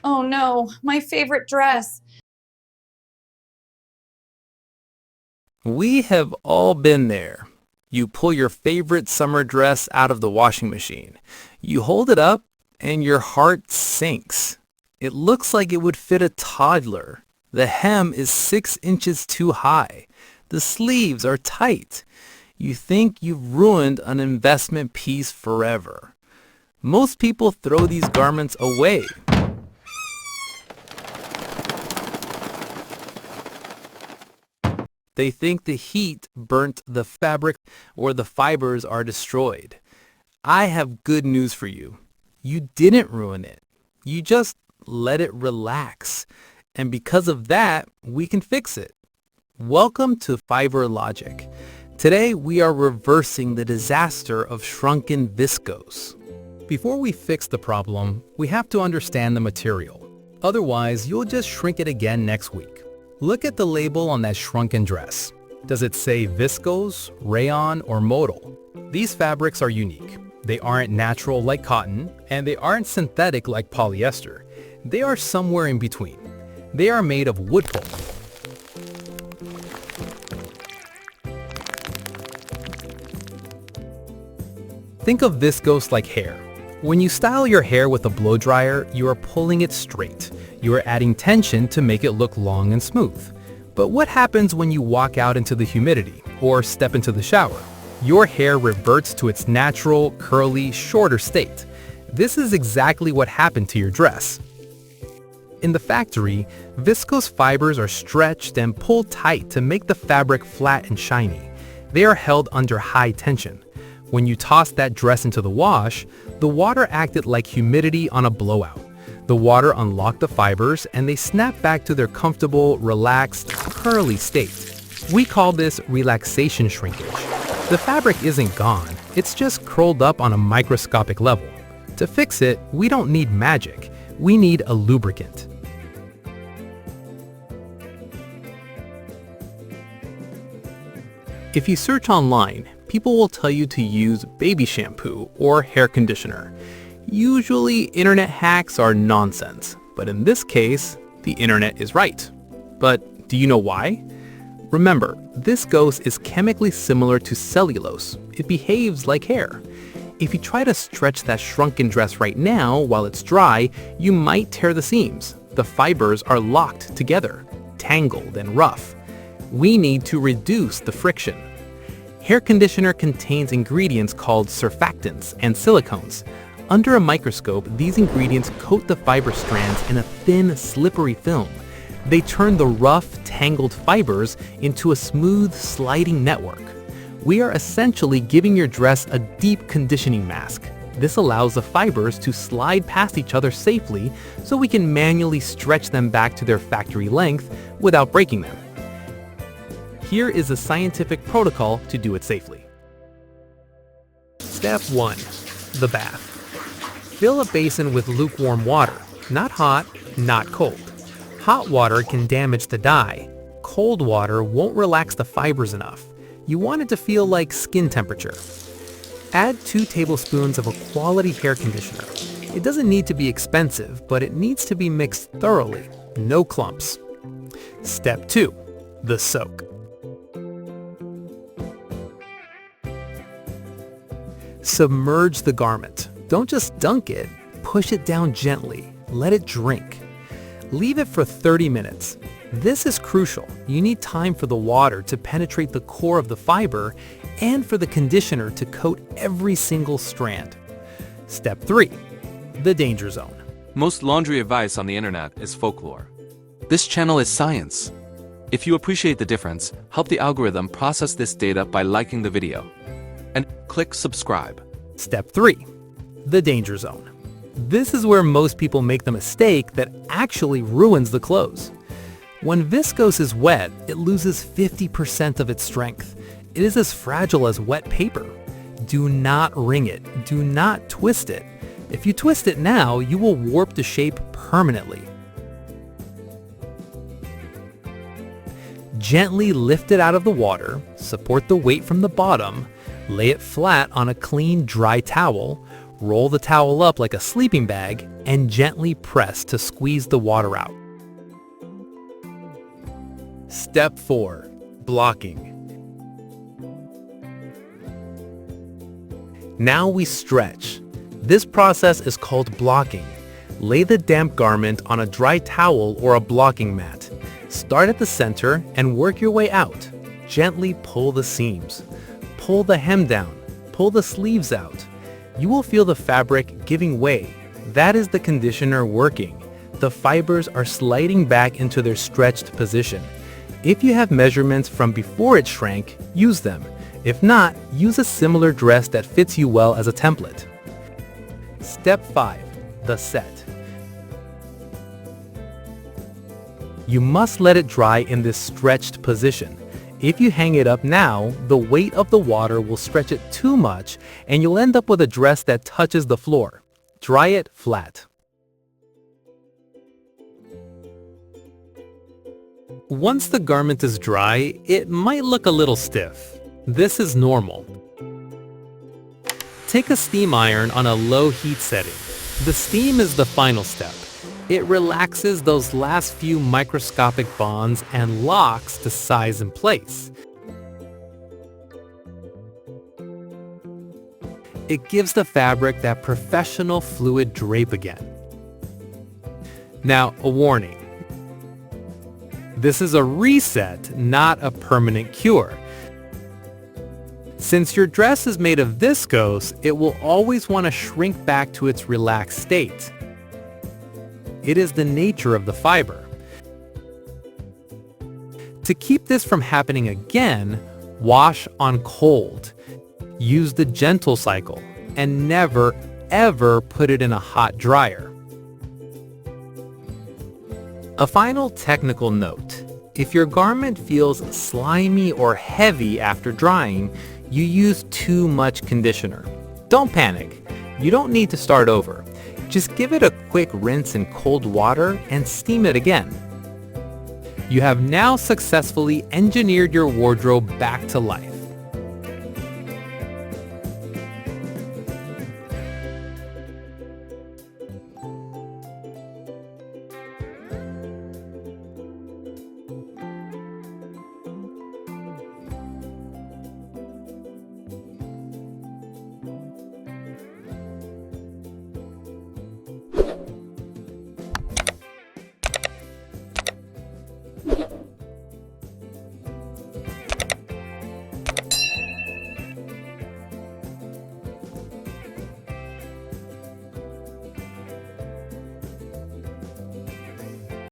Oh no, my favorite dress. We have all been there. You pull your favorite summer dress out of the washing machine. You hold it up and your heart sinks. It looks like it would fit a toddler. The hem is 6 inches too high. The sleeves are tight. You think you've ruined an investment piece forever. Most people throw these garments away. They think the heat burnt the fabric or the fibers are destroyed. I have good news for you. You didn't ruin it. You just let it relax. And because of that, we can fix it. Welcome to Fiber Logic. Today, we are reversing the disaster of shrunken viscose. Before we fix the problem, we have to understand the material. Otherwise, you'll just shrink it again next week. Look at the label on that shrunken dress. Does it say Viscose, Rayon, or Modal? These fabrics are unique. They aren't natural like cotton, and they aren't synthetic like polyester. They are somewhere in between. They are made of wood pulp. Think of viscose like hair. When you style your hair with a blow dryer, you are pulling it straight. You are adding tension to make it look long and smooth. But what happens when you walk out into the humidity or step into the shower? Your hair reverts to its natural, curly, shorter state. This is exactly what happened to your dress. In the factory, viscose fibers are stretched and pulled tight to make the fabric flat and shiny. They are held under high tension. When you toss that dress into the wash, the water acted like humidity on a blowout. The water unlocked the fibers and they snapped back to their comfortable, relaxed, curly state. We call this relaxation shrinkage. The fabric isn't gone, it's just curled up on a microscopic level. To fix it, we don't need magic, we need a lubricant. If you search online, people will tell you to use baby shampoo or hair conditioner. Usually, internet hacks are nonsense, but in this case, the internet is right. But do you know why? Remember, viscose is chemically similar to cellulose. It behaves like hair. If you try to stretch that shrunken dress right now while it's dry, you might tear the seams. The fibers are locked together, tangled and rough. We need to reduce the friction. Hair conditioner contains ingredients called surfactants and silicones. Under a microscope, these ingredients coat the fiber strands in a thin, slippery film. They turn the rough, tangled fibers into a smooth, sliding network. We are essentially giving your dress a deep conditioning mask. This allows the fibers to slide past each other safely so we can manually stretch them back to their factory length without breaking them. Here is a scientific protocol to do it safely. Step 1. The bath. Fill a basin with lukewarm water, not hot, not cold. Hot water can damage the dye. Cold water won't relax the fibers enough. You want it to feel like skin temperature. Add 2 tablespoons of a quality hair conditioner. It doesn't need to be expensive, but it needs to be mixed thoroughly. No clumps. Step 2. The soak. Submerge the garment. Don't just dunk it, push it down gently. Let it drink. Leave it for 30 minutes. This is crucial. You need time for the water to penetrate the core of the fiber and for the conditioner to coat every single strand. Step 3. The danger zone. Most laundry advice on the internet is folklore. This channel is science. If you appreciate the difference, help the algorithm process this data by liking the video. And click subscribe. Step 3. The danger zone. This is where most people make the mistake that actually ruins the clothes. When viscose is wet, it loses 50% of its strength. It is as fragile as wet paper. Do not wring it. Do not twist it. If you twist it now, you will warp the shape permanently. Gently lift it out of the water, support the weight from the bottom, lay it flat on a clean, dry towel, roll the towel up like a sleeping bag, and gently press to squeeze the water out. Step 4. Blocking. Now we stretch. This process is called blocking. Lay the damp garment on a dry towel or a blocking mat. Start at the center and work your way out. Gently pull the seams. Pull the hem down. Pull the sleeves out. You will feel the fabric giving way. That is the conditioner working. The fibers are sliding back into their stretched position. If you have measurements from before it shrank, use them. If not, use a similar dress that fits you well as a template. Step 5. The set. You must let it dry in this stretched position. If you hang it up now, the weight of the water will stretch it too much and you'll end up with a dress that touches the floor. Dry it flat. Once the garment is dry, it might look a little stiff. This is normal. Take a steam iron on a low heat setting. The steam is the final step. It relaxes those last few microscopic bonds and locks the size in place. It gives the fabric that professional fluid drape again. Now, a warning. This is a reset, not a permanent cure. Since your dress is made of viscose, it will always want to shrink back to its relaxed state. It is the nature of the fiber. To keep this from happening again, wash on cold. Use the gentle cycle and never, ever put it in a hot dryer. A final technical note. If your garment feels slimy or heavy after drying, you use too much conditioner. Don't panic. You don't need to start over. Just give it a quick rinse in cold water and steam it again. You have now successfully engineered your wardrobe back to life.